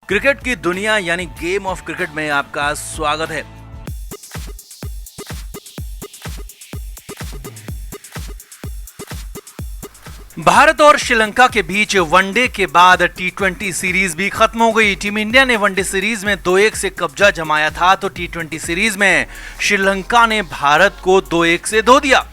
Cricket की दुनिया यानी गेम ऑफ क्रिकेट में आपका स्वागत है। भारत और श्रीलंका के बीच वनडे के बाद टी20 सीरीज भी खत्म हो गई। टीम इंडिया ने वनडे सीरीज में 2-1 से कब्जा जमाया था, तो टी20 सीरीज में श्रीलंका ने भारत को 2-1 से धो दिया।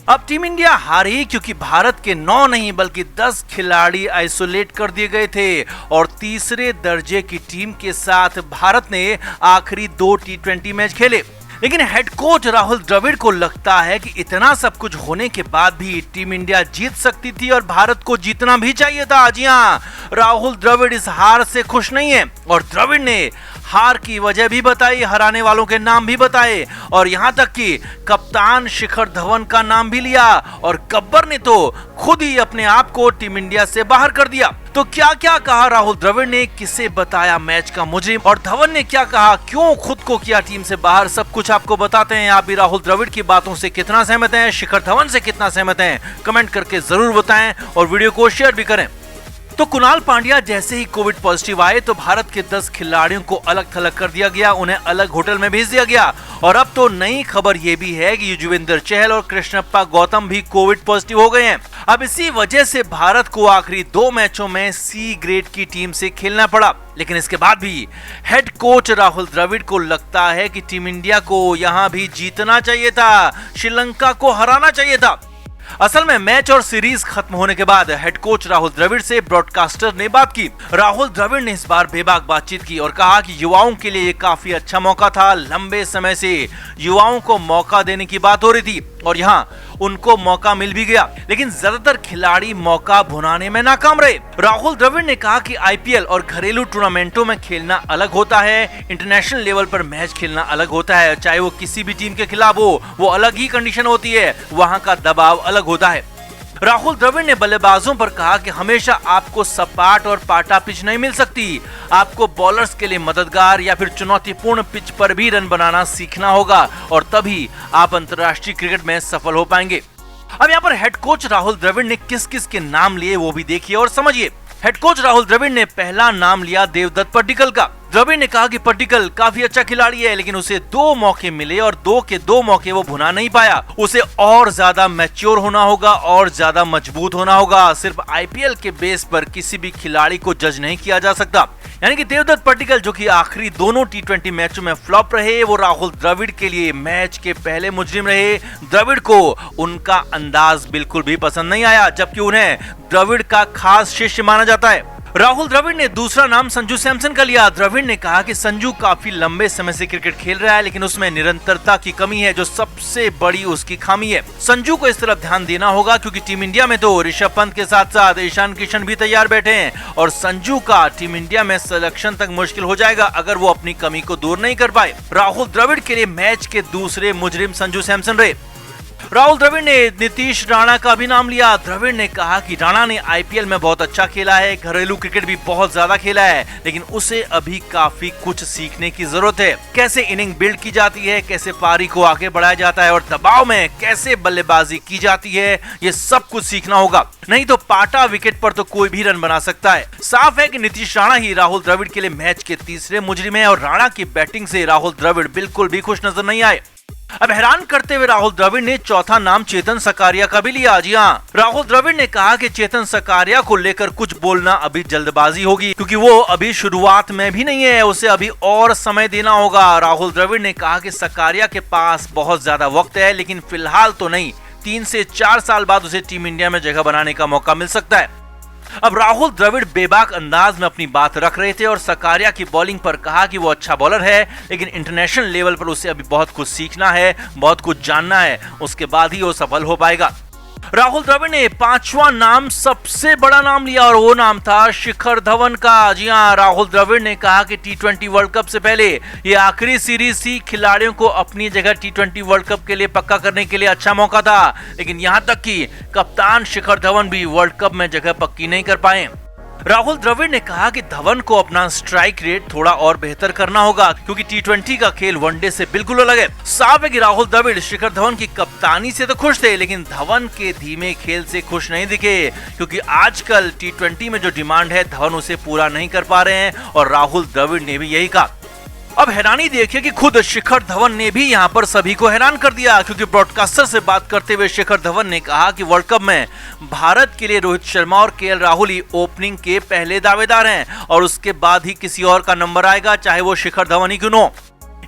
अब टीम इंडिया हारी क्योंकि भारत के 9 नहीं बल्कि 10 खिलाड़ी आइसोलेट कर दिए गए थे और तीसरे दर्जे की टीम के साथ भारत ने आखिरी 2 टी20 मैच खेले। लेकिन हेड कोच राहुल द्रविड़ को लगता है कि इतना सब कुछ होने के बाद भी टीम इंडिया जीत सकती थी और भारत को जीतना भी चाहिए था। जी हां, राहुल द्रविड़ इस हार से खुश नहीं है और द्रविड़ ने हार की वजह भी बताई, हराने वालों के नाम भी बताए और यहां तक कि कप्तान शिखर धवन का नाम भी लिया और गब्बर ने तो खुद ही अपने आप को टीम इंडिया से बाहर कर दिया। तो क्या क्या कहा राहुल द्रविड़ ने, किसे बताया मैच का मुजरिम और धवन ने क्या कहा, क्यों खुद को किया टीम से बाहर, सब कुछ आपको बताते हैं। आप भी राहुल द्रविड़ की बातों से कितना सहमत हैं, शिखर धवन से कितना सहमत हैं, कमेंट करके जरूर बताएं और वीडियो को शेयर भी करें। तो कुणाल पांड्या जैसे ही कोविड पॉजिटिव आए तो भारत के 10 खिलाड़ियों को अलग थलग कर दिया गया, उन्हें अलग होटल में भेज दिया गया और अब तो नई खबर यह भी है कि युजवेंद्र चहल और कृष्णप्पा गौतम भी कोविड पॉजिटिव हो गए हैं। अब इसी वजह से भारत को आखिरी 2 मैचों में सी ग्रेड की टीम से खेलना पड़ा। लेकिन इसके बाद भी हेड कोच राहुल द्रविड़ को लगता है कि टीम इंडिया को यहां भी जीतना चाहिए था, श्रीलंका को हराना चाहिए था। असल में मैच और सीरीज खत्म होने के बाद हेड कोच राहुल द्रविड़ से ब्रॉडकास्टर ने बात की। राहुल द्रविड़ ने इस बार बेबाक बातचीत की और कहा कि युवाओं के लिए ये काफी अच्छा मौका था। लंबे समय से युवाओं को मौका देने की बात हो रही थी और यहाँ उनको मौका मिल भी गया, लेकिन ज्यादातर खिलाड़ी मौका भुनाने में नाकाम रहे। राहुल द्रविड़ ने कहा कि आईपीएल और घरेलू टूर्नामेंटों में खेलना अलग होता है, इंटरनेशनल लेवल पर मैच खेलना अलग होता है। चाहे वो किसी भी टीम के खिलाफ हो, वो अलग ही कंडीशन होती है, वहां का दबाव अलग होता है। राहुल द्रविड़ ने बल्लेबाजों पर कहा कि हमेशा आपको सपाट और पाटा पिच नहीं मिल सकती, आपको बॉलर्स के लिए मददगार या फिर चुनौतीपूर्ण पिच पर भी रन बनाना सीखना होगा और तभी आप अंतर्राष्ट्रीय क्रिकेट में सफल हो पाएंगे। अब यहाँ पर हेड कोच राहुल द्रविड़ ने किस किस के नाम लिए वो भी देखिए और समझिए। हेड कोच राहुल द्रविड़ ने पहला नाम लिया देवदत्त पड्डीकल का। द्रविड़ ने कहा कि पड्डीकल काफी अच्छा खिलाड़ी है, लेकिन उसे 2 मौके मिले और 2 के 2 मौके वो भुना नहीं पाया। उसे और ज्यादा मैच्योर होना होगा और ज्यादा मजबूत होना होगा। सिर्फ आईपीएल के बेस पर किसी भी खिलाड़ी को जज नहीं किया जा सकता। यानी कि देवदत्त पड्डीकल जो कि आखिरी दोनों टी20 मैचों में फ्लॉप रहे, वो राहुल द्रविड़ के लिए मैच के पहले मुजरिम रहे। द्रविड़ को उनका अंदाज बिल्कुल भी पसंद नहीं आया, जबकि उन्हें द्रविड़ का खास शिष्य माना जाता है। राहुल द्रविड़ ने दूसरा नाम संजू सैमसन का लिया। द्रविड़ ने कहा कि संजू काफी लंबे समय से क्रिकेट खेल रहा है, लेकिन उसमें निरंतरता की कमी है, जो सबसे बड़ी उसकी खामी है। संजू को इस तरफ ध्यान देना होगा क्योंकि टीम इंडिया में तो ऋषभ पंत के साथ साथ ईशान किशन भी तैयार बैठे हैं और संजू का टीम इंडिया में सिलेक्शन तक मुश्किल हो जाएगा अगर वो अपनी कमी को दूर नहीं कर पाए। राहुल द्रविड़ के लिए मैच के दूसरे मुजरिम संजू सैमसन रहे। राहुल द्रविड़ ने नीतीश राणा का भी नाम लिया। द्रविड़ ने कहा कि राणा ने आईपीएल में बहुत अच्छा खेला है, घरेलू क्रिकेट भी बहुत ज्यादा खेला है, लेकिन उसे अभी काफी कुछ सीखने की जरूरत है। कैसे इनिंग बिल्ड की जाती है, कैसे पारी को आगे बढ़ाया जाता है और दबाव में कैसे बल्लेबाजी की जाती है, ये सब कुछ सीखना होगा। नहीं तो पाटा विकेट पर तो कोई भी रन बना सकता है। साफ है कि नीतीश राणा ही राहुल द्रविड़ के लिए मैच के तीसरे मुजरिम है और राणा की बैटिंग से राहुल द्रविड़ बिल्कुल भी खुश नजर नहीं आए। अब हैरान करते हुए राहुल द्रविड़ ने चौथा नाम चेतन सकारिया का भी लिया। जी हां, राहुल द्रविड़ ने कहा कि चेतन सकारिया को लेकर कुछ बोलना अभी जल्दबाजी होगी क्योंकि वो अभी शुरुआत में भी नहीं है, उसे अभी और समय देना होगा। राहुल द्रविड़ ने कहा कि सकारिया के पास बहुत ज्यादा वक्त है, लेकिन फिलहाल तो नहीं, 3 से 4 साल बाद उसे टीम इंडिया में जगह बनाने का मौका मिल सकता है। अब राहुल द्रविड़ बेबाक अंदाज में अपनी बात रख रहे थे और सकारिया की बॉलिंग पर कहा कि वो अच्छा बॉलर है, लेकिन इंटरनेशनल लेवल पर उसे अभी बहुत कुछ सीखना है, बहुत कुछ जानना है, उसके बाद ही वो सफल हो पाएगा। राहुल द्रविड़ ने 5वां नाम सबसे बड़ा नाम लिया और वो नाम था शिखर धवन का। जी हां, राहुल द्रविड़ ने कहा कि टी20 वर्ल्ड कप से पहले ये आखिरी सीरीज थी, खिलाड़ियों को अपनी जगह टी20 वर्ल्ड कप के लिए पक्का करने के लिए अच्छा मौका था, लेकिन यहां तक कि कप्तान शिखर धवन भी वर्ल्ड कप में जगह पक्की नहीं कर पाए। राहुल द्रविड़ ने कहा कि धवन को अपना स्ट्राइक रेट थोड़ा और बेहतर करना होगा क्योंकि टी20 का खेल वनडे से बिल्कुल अलग है। साफ है कि राहुल द्रविड़ शिखर धवन की कप्तानी से तो खुश थे, लेकिन धवन के धीमे खेल से खुश नहीं दिखे क्योंकि आजकल टी20 में जो डिमांड है धवन उसे पूरा नहीं कर पा रहे हैं और राहुल द्रविड़ ने भी यही कहा। अब हैरानी देखिए कि खुद शिखर धवन ने भी यहाँ पर सभी को हैरान कर दिया क्योंकि ब्रॉडकास्टर से बात करते हुए शिखर धवन ने कहा कि वर्ल्ड कप में भारत के लिए रोहित शर्मा और केएल राहुल ही ओपनिंग के पहले दावेदार हैं और उसके बाद ही किसी और का नंबर आएगा, चाहे वो शिखर धवन ही क्यों न हो।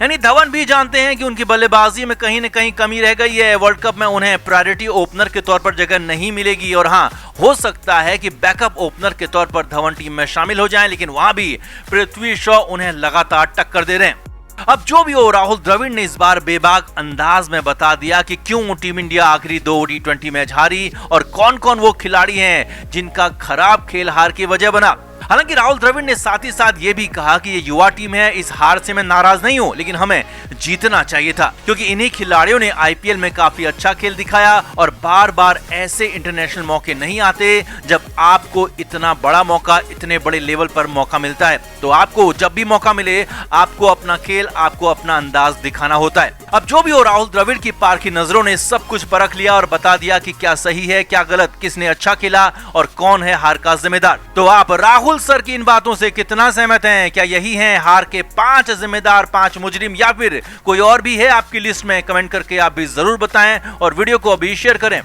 यानी धवन भी जानते हैं कि उनकी बल्लेबाजी में कहीं न कहीं कमी रह गई है। वर्ल्ड कप में उन्हें प्रायोरिटी ओपनर के तौर पर जगह नहीं मिलेगी और हाँ, हो सकता है कि बैकअप ओपनर के तौर पर धवन टीम में शामिल हो जाएं, लेकिन वहां भी पृथ्वी शॉ उन्हें लगातार टक्कर दे रहे हैं। अब जो भी हो, राहुल द्रविड़ ने इस बार बेबाक अंदाज में बता दिया कि क्यों टीम इंडिया आखिरी 2 टी20 मैच हारी और कौन कौन वो खिलाड़ी हैं जिनका खराब खेल हार की वजह बना। हालांकि राहुल द्रविड़ ने साथ ही साथ ये भी कहा कि ये युवा टीम है, इस हार से मैं नाराज नहीं हूं, लेकिन हमें जीतना चाहिए था क्योंकि इन्हीं खिलाड़ियों ने आईपीएल में काफी अच्छा खेल दिखाया और बार बार ऐसे इंटरनेशनल मौके नहीं आते जब आपको इतना बड़ा मौका, इतने बड़े लेवल पर मौका मिलता है। तो आपको जब भी मौका मिले आपको अपना खेल, आपको अपना अंदाज दिखाना होता है। अब जो भी हो, राहुल द्रविड़ की पारखी नजरों ने सब कुछ परख लिया और बता दिया कि क्या सही है, क्या गलत, किसने अच्छा खेला और कौन है हार का जिम्मेदार। तो आप राहुल सर की इन बातों से कितना सहमत हैं? क्या यही हैं हार के 5 जिम्मेदार, 5 मुजरिम, या फिर कोई और भी है आपकी लिस्ट में? कमेंट करके आप भी जरूर बताएं और वीडियो को अभी शेयर करें।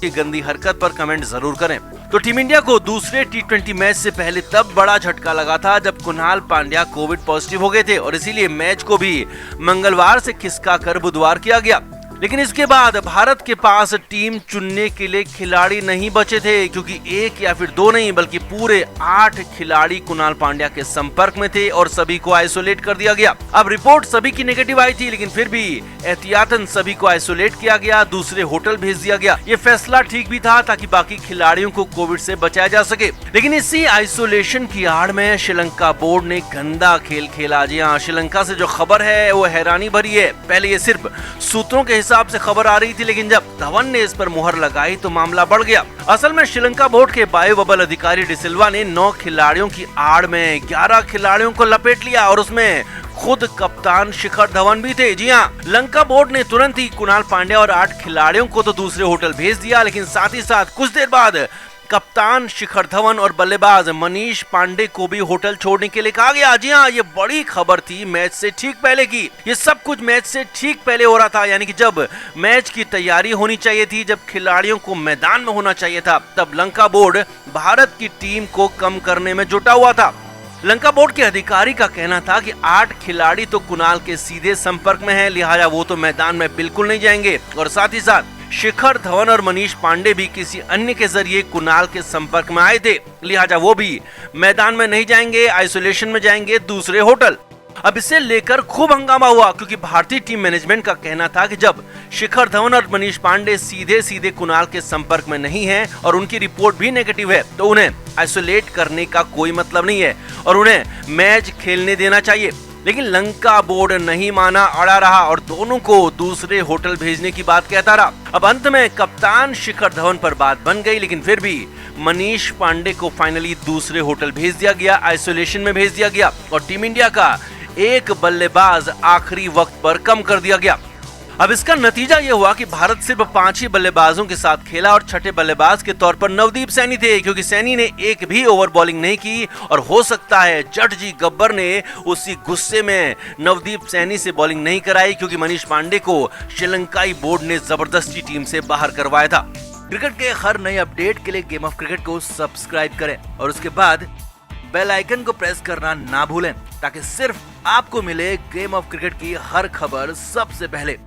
की गंदी हरकत पर कमेंट जरूर करें। तो टीम इंडिया को दूसरे टी20 मैच से पहले तब बड़ा झटका लगा था जब कुणाल पांड्या कोविड पॉजिटिव हो गए थे और इसीलिए मैच को भी मंगलवार से खिसका कर बुधवार किया गया। लेकिन इसके बाद भारत के पास टीम चुनने के लिए खिलाड़ी नहीं बचे थे क्योंकि 1 या फिर 2 नहीं बल्कि पूरे 8 खिलाड़ी कुणाल पांड्या के संपर्क में थे और सभी को आइसोलेट कर दिया गया। अब रिपोर्ट सभी की नेगेटिव आई थी, लेकिन फिर भी एहतियातन सभी को आइसोलेट किया गया, दूसरे होटल भेज दिया गया। ये फैसला ठीक भी था ताकि बाकी खिलाड़ियों को कोविड से बचाया जा सके। लेकिन इसी आइसोलेशन की आड़ में श्रीलंका बोर्ड ने गंदा खेल खेला। जी हाँ, श्रीलंका से जो खबर है वो हैरानी भरी है। पहले ये सिर्फ सूत्रों के हिसाब से खबर आ रही थी, लेकिन जब धवन ने इस पर मुहर लगाई तो मामला बढ़ गया। असल में श्रीलंका बोर्ड के बायो बबल अधिकारी डिसिल्वा ने 9 खिलाड़ियों की आड़ में 11 खिलाड़ियों को लपेट लिया और उसमें खुद कप्तान शिखर धवन भी थे। जी हाँ, लंका बोर्ड ने तुरंत ही कुणाल पांड्या और 8 खिलाड़ियों को तो दूसरे होटल भेज दिया, लेकिन साथ ही साथ कुछ देर बाद कप्तान शिखर धवन और बल्लेबाज मनीष पांडे को भी होटल छोड़ने के लिए कहा गया। जी हाँ, ये बड़ी खबर थी मैच से ठीक पहले की। ये सब कुछ मैच से ठीक पहले हो रहा था, यानी कि जब मैच की तैयारी होनी चाहिए थी, जब खिलाड़ियों को मैदान में होना चाहिए था, तब लंका बोर्ड भारत की टीम को कम करने में जुटा हुआ था। लंका बोर्ड के अधिकारी का कहना था कि 8 खिलाड़ी तो कुणाल के सीधे संपर्क में हैं, लिहाजा वो तो मैदान में बिल्कुल नहीं जाएंगे और साथ ही साथ शिखर धवन और मनीष पांडे भी किसी अन्य के जरिए कुणाल के संपर्क में आए थे, लिहाजा वो भी मैदान में नहीं जाएंगे, आइसोलेशन में जाएंगे दूसरे होटल। अब इसे लेकर खूब हंगामा हुआ क्योंकि भारतीय टीम मैनेजमेंट का कहना था कि जब शिखर धवन और मनीष पांडे सीधे सीधे कुणाल के संपर्क में नहीं हैं और उनकी रिपोर्ट भी नेगेटिव है तो उन्हें आइसोलेट करने का कोई मतलब नहीं है और उन्हें मैच खेलने देना चाहिए। लेकिन लंका बोर्ड नहीं माना, अड़ा रहा और दोनों को दूसरे होटल भेजने की बात कहता रहा। अब अंत में कप्तान शिखर धवन पर बात बन गई, लेकिन फिर भी मनीष पांडे को फाइनली दूसरे होटल भेज दिया गया, आइसोलेशन में भेज दिया गया और टीम इंडिया का एक बल्लेबाज आखिरी वक्त पर कम कर दिया गया। अब इसका नतीजा यह हुआ कि भारत सिर्फ 5 ही बल्लेबाजों के साथ खेला और छठे बल्लेबाज के तौर पर नवदीप सैनी थे क्योंकि सैनी ने एक भी ओवर बॉलिंग नहीं की और हो सकता है जट जी गब्बर ने उसी गुस्से में नवदीप सैनी से बॉलिंग नहीं कराई क्योंकि मनीष पांडे को श्रीलंकाई बोर्ड ने जबरदस्ती टीम से बाहर करवाया था। क्रिकेट के हर नए अपडेट के लिए गेम ऑफ क्रिकेट को सब्सक्राइब करें और उसके बाद बेल आइकन को प्रेस करना ना भूलें ताकि सिर्फ आपको मिले गेम ऑफ क्रिकेट की हर खबर सबसे पहले।